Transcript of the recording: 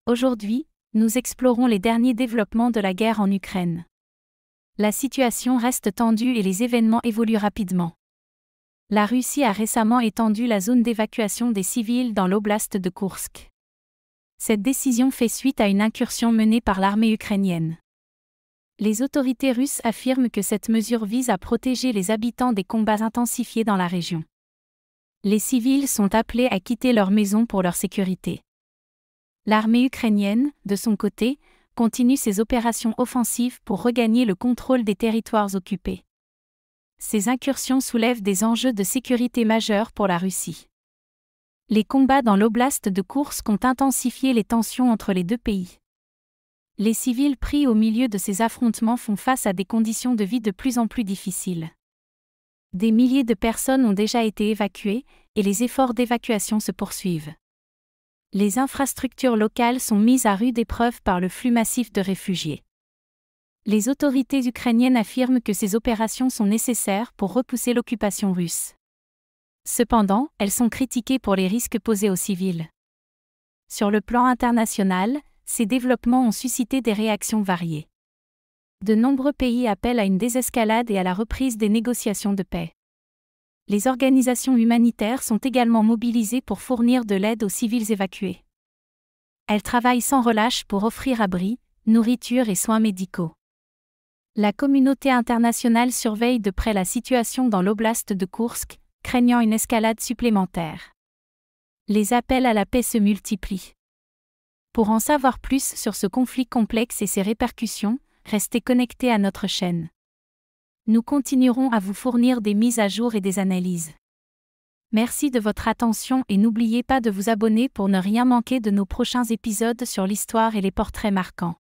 Aujourd'hui, nous explorons les derniers développements de la guerre en Ukraine. La situation reste tendue et les événements évoluent rapidement. La Russie a récemment étendu la zone d'évacuation des civils dans l'oblast de Koursk. Cette décision fait suite à une incursion menée par l'armée ukrainienne. Les autorités russes affirment que cette mesure vise à protéger les habitants des combats intensifiés dans la région. Les civils sont appelés à quitter leur maison pour leur sécurité. L'armée ukrainienne, de son côté, continue ses opérations offensives pour regagner le contrôle des territoires occupés. Ces incursions soulèvent des enjeux de sécurité majeurs pour la Russie. Les combats dans l'oblast de Koursk ont intensifié les tensions entre les deux pays. Les civils pris au milieu de ces affrontements font face à des conditions de vie de plus en plus difficiles. Des milliers de personnes ont déjà été évacuées, et les efforts d'évacuation se poursuivent. Les infrastructures locales sont mises à rude épreuve par le flux massif de réfugiés. Les autorités ukrainiennes affirment que ces opérations sont nécessaires pour repousser l'occupation russe. Cependant, elles sont critiquées pour les risques posés aux civils. Sur le plan international, ces développements ont suscité des réactions variées. De nombreux pays appellent à une désescalade et à la reprise des négociations de paix. Les organisations humanitaires sont également mobilisées pour fournir de l'aide aux civils évacués. Elles travaillent sans relâche pour offrir abri, nourriture et soins médicaux. La communauté internationale surveille de près la situation dans l'oblast de Koursk, craignant une escalade supplémentaire. Les appels à la paix se multiplient. Pour en savoir plus sur ce conflit complexe et ses répercussions, restez connectés à notre chaîne. Nous continuerons à vous fournir des mises à jour et des analyses. Merci de votre attention et n'oubliez pas de vous abonner pour ne rien manquer de nos prochains épisodes sur l'histoire et les portraits marquants.